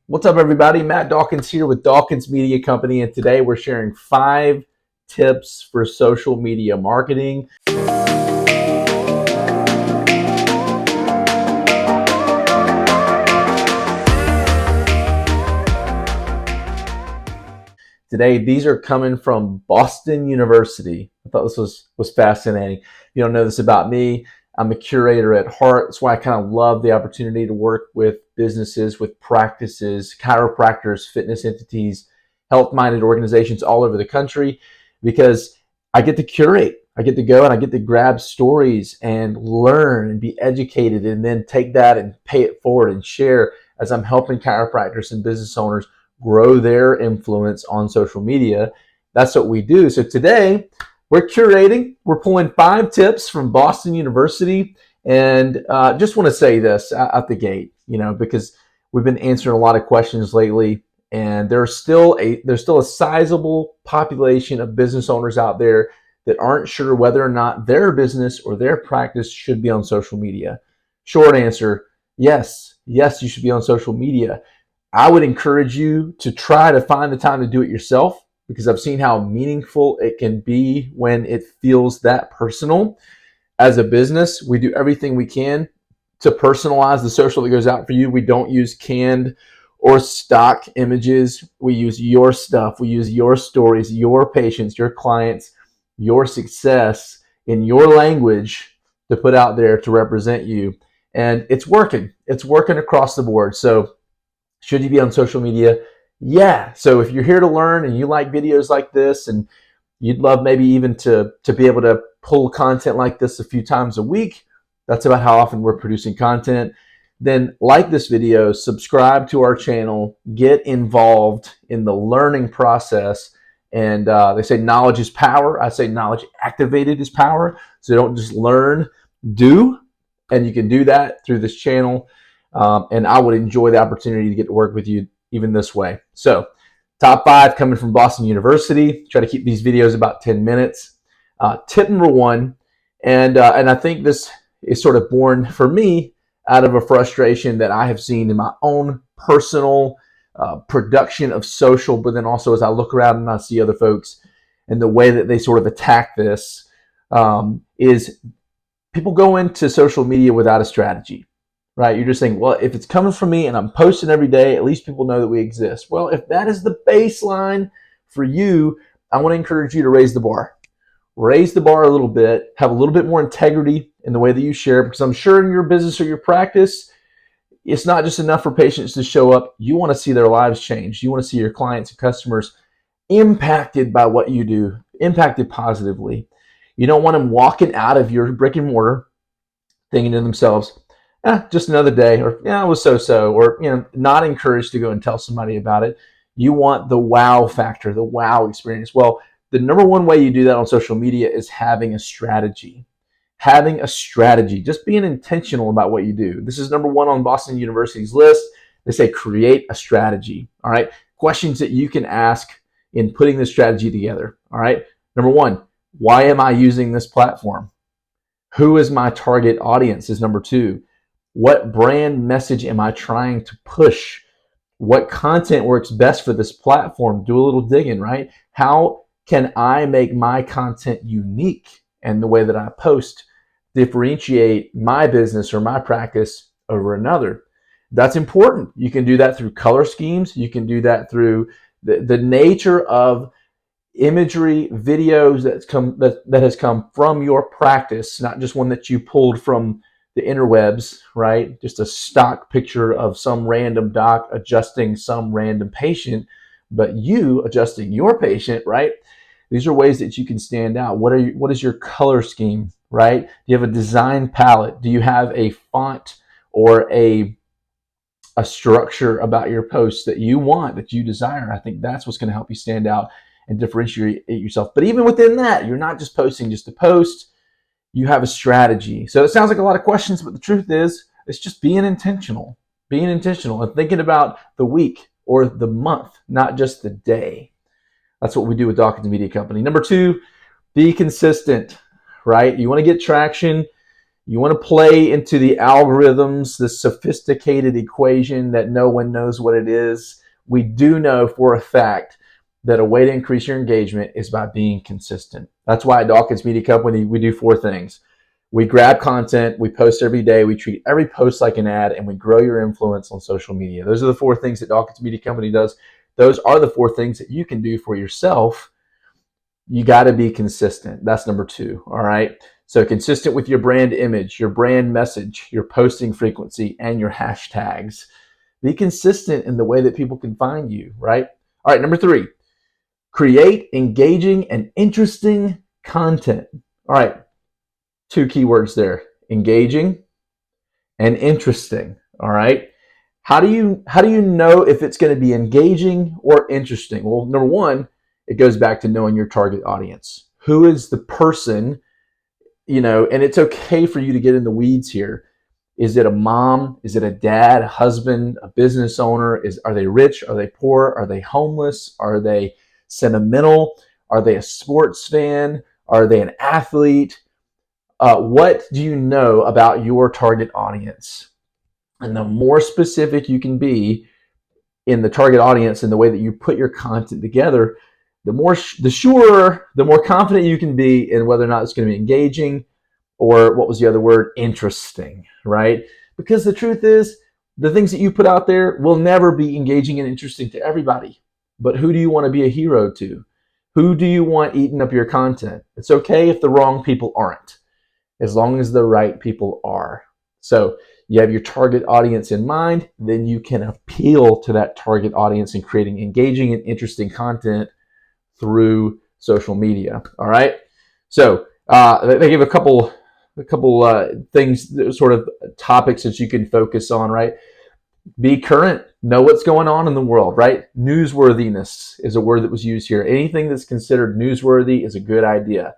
What's up, everybody? Matt Dawkins here with Dawkins Media Company, and today we're sharing 5 tips for social media marketing. Today, these are coming from Boston University. I thought this was fascinating. If you don't know this about me, I'm a curator at heart. That's why I kind of love the opportunity to work with businesses, with practices, chiropractors, fitness entities, health-minded organizations all over the country, because I get to curate. I get to go and I get to grab stories and learn and be educated, and then take that and pay it forward and share as I'm helping chiropractors and business owners grow their influence on social media. That's what we do. So today we're curating, we're pulling 5 tips from Boston University, and just want to say this out the gate, because we've been answering a lot of questions lately, and there's still a sizable population of business owners out there that aren't sure whether or not their business or their practice should be on social media. Short answer, yes, you should be on social media. I would encourage you to try to find the time to do it yourself, because I've seen how meaningful it can be when it feels that personal. As a business, we do everything we can to personalize the social that goes out for you. We don't use canned or stock images. We use your stuff. We use your stories, your patients, your clients, your success in your language to put out there to represent you. And it's working. It's working across the board. So should you be on social media? Yeah. So if you're here to learn and you like videos like this, and you'd love maybe even to be able to pull content like this a few times a week, that's about how often we're producing content, then like this video, subscribe to our channel, get involved in the learning process. And they say knowledge is power. I say knowledge activated is power. So don't just learn, do. And you can do that through this channel. And I would enjoy the opportunity to get to work with you even this way. So top 5 coming from Boston University. Try to keep these videos about 10 minutes. Tip number 1, and I think this is sort of born for me out of a frustration that I have seen in my own personal production of social, but then also as I look around and I see other folks and the way that they sort of attack this, is people go into social media without a strategy. Right? You're just saying, well, if it's coming from me and I'm posting every day, at least people know that we exist. Well, if that is the baseline for you, I want to encourage you to raise the bar. Raise the bar a little bit, have a little bit more integrity in the way that you share, because I'm sure in your business or your practice, it's not just enough for patients to show up. You want to see their lives change. You want to see your clients and customers impacted by what you do, impacted positively. You don't want them walking out of your brick and mortar thinking to themselves, just another day, or it was so-so, or not encouraged to go and tell somebody about it. You want the wow factor, the wow experience. Well, the number one way you do that on social media is having a strategy. Having a strategy, just being intentional about what you do. This is number 1 on Boston University's list. They say create a strategy. All right, questions that you can ask in putting this strategy together. All right, number 1, why am I using this platform? Who is my target audience is number 2. What brand message am I trying to push? What content works best for this platform? Do a little digging, right? How can I make my content unique, and the way that I post differentiate my business or my practice over another? That's important. You can do that through color schemes. You can do that through the nature of imagery, videos that has come from your practice, not just one that you pulled from the interwebs, right? Just a stock picture of some random doc adjusting some random patient, but you adjusting your patient, right? These are ways that you can stand out. What is your color scheme, right? Do you have a design palette? Do you have a font or a structure about your posts that you want, that you desire? I think that's what's going to help you stand out and differentiate yourself. But even within that, you're not just posting just to post. You have a strategy. So it sounds like a lot of questions, but the truth is, it's just being intentional and thinking about the week or the month, not just the day. That's what we do with Dawkins Media Company. Number 2, be consistent, right? You want to get traction. You want to play into the algorithms, the sophisticated equation that no one knows what it is. We do know for a fact that a way to increase your engagement is by being consistent. That's why at Dawkins Media Company, we do 4 things. We grab content, we post every day, we treat every post like an ad, and we grow your influence on social media. Those are the 4 things that Dawkins Media Company does. Those are the 4 things that you can do for yourself. You got to be consistent. That's number 2. All right. So consistent with your brand image, your brand message, your posting frequency, and your hashtags. Be consistent in the way that people can find you, right? All right, number 3, create engaging and interesting content. All right, 2 keywords there, engaging and interesting. All right. How do you know if it's going to be engaging or interesting? Well, number 1, it goes back to knowing your target audience. Who is the person? And it's okay for you to get in the weeds here. Is it a mom? Is it a dad, a husband, a business owner? Are they rich? Are they poor? Are they homeless? Are they sentimental? Are they a sports fan? Are they an athlete? What do you know about your target audience? And the more specific you can be in the target audience and the way that you put your content together, the more confident you can be in whether or not it's going to be engaging, or what was the other word? Interesting, right? Because the truth is, the things that you put out there will never be engaging and interesting to everybody. But who do you want to be a hero to? Who do you want eating up your content? It's okay if the wrong people aren't, as long as the right people are. So you have your target audience in mind, then you can appeal to that target audience in creating engaging and interesting content through social media. All right. So they give a couple things, sort of topics that you can focus on, right? Be current, know what's going on in the world, right? Newsworthiness is a word that was used here. Anything that's considered newsworthy is a good idea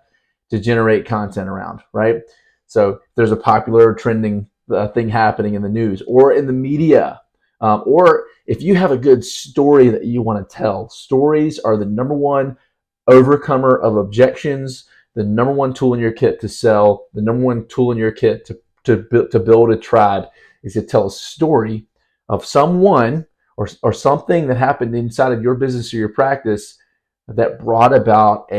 to generate content around, right? So if there's a popular trending thing happening in the news or in the media, or if you have a good story that you want to tell, stories are the number 1 overcomer of objections, the number 1 tool in your kit to sell, the number 1 tool in your kit to build a tribe is to tell a story of someone or something that happened inside of your business or your practice that brought about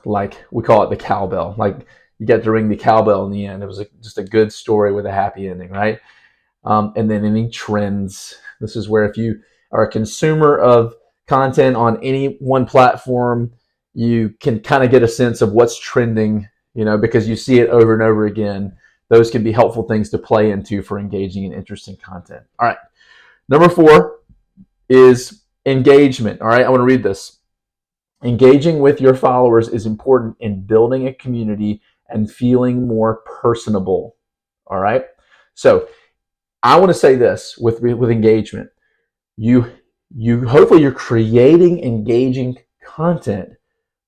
like we call it the cowbell. Like you get to ring the cowbell in the end. It was just a good story with a happy ending, right? And then any trends. This is where if you are a consumer of content on any one platform, you can kind of get a sense of what's trending, because you see it over and over again. Those can be helpful things to play into for engaging and interesting content. All right. Number 4 is engagement. All right. I want to read this. Engaging with your followers is important in building a community and feeling more personable. All right. So I want to say this with engagement. You hopefully you're creating engaging content,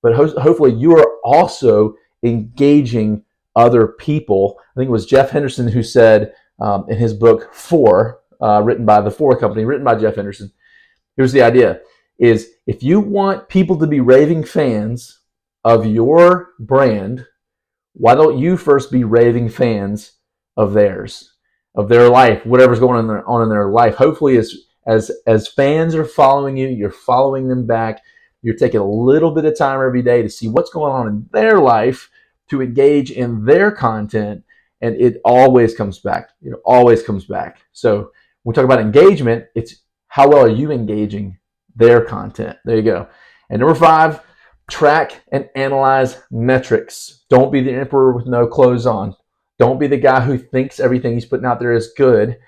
but hopefully you are also engaging other people. I think it was Jeff Henderson who said in his book 4, written by the 4 Company, written by Jeff Henderson. Here's the idea: is if you want people to be raving fans of your brand, why don't you first be raving fans of theirs, of their life, whatever's going on in their life? Hopefully, as fans are following you, you're following them back. You're taking a little bit of time every day to see what's going on in their life, to engage in their content, and it always comes back. It always comes back. So when we talk about engagement, it's how well are you engaging their content? There you go. And number 5, track and analyze metrics. Don't be the emperor with no clothes on. Don't be the guy who thinks everything he's putting out there is good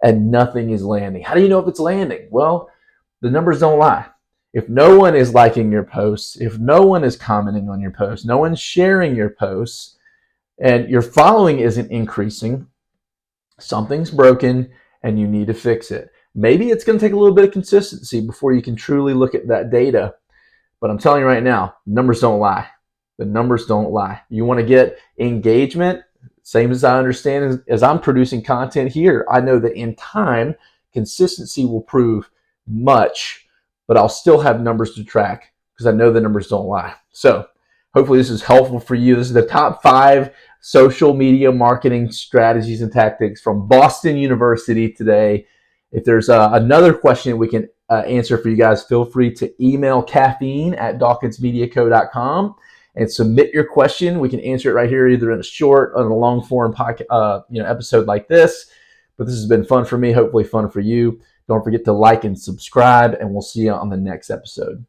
and nothing is landing. How do you know if it's landing? Well, the numbers don't lie. If no one is liking your posts, if no one is commenting on your posts, no one's sharing your posts, and your following isn't increasing, something's broken and you need to fix it. Maybe it's going to take a little bit of consistency before you can truly look at that data. But I'm telling you right now, numbers don't lie. The numbers don't lie. You want to get engagement, same as I understand as I'm producing content here. I know that in time, consistency will prove much, but I'll still have numbers to track because I know the numbers don't lie. So Hopefully this is helpful for you. This is the top 5 social media marketing strategies and tactics from Boston University today. If there's another question we can answer for you guys, feel free to email caffeine@dawkinsmediaco.com and submit your question. We can answer it right here, either in a short or in a long form podcast, episode like this. But this has been fun for me, hopefully fun for you. Don't forget to like and subscribe, and we'll see you on the next episode.